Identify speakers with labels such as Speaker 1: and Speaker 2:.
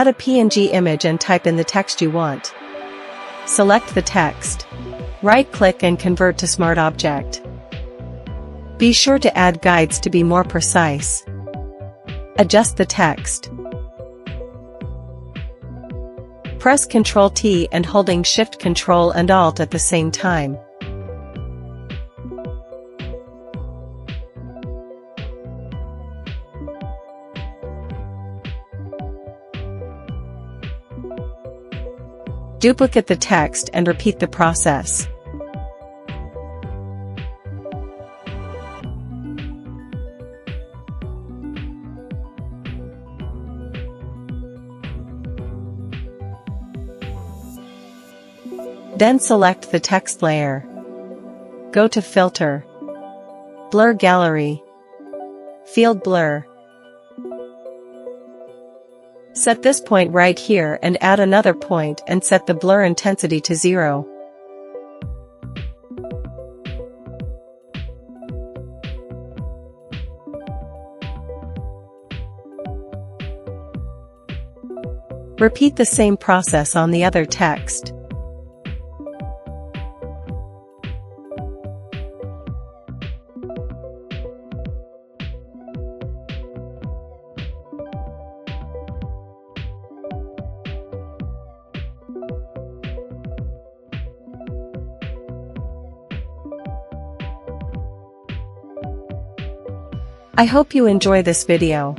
Speaker 1: Add a PNG image and type in the text you want. Select the text. Right-click and convert to Smart Object. Be sure to add guides to be more precise. Adjust the text. Press Ctrl-T and holding Shift Ctrl and Alt at the same time. Duplicate the text and repeat the process. Then select the text layer. Go to Filter, Blur Gallery, Field Blur. Set this point right here and add another point and set the blur intensity to 0. Repeat the same process on the other text. I hope you enjoy this video.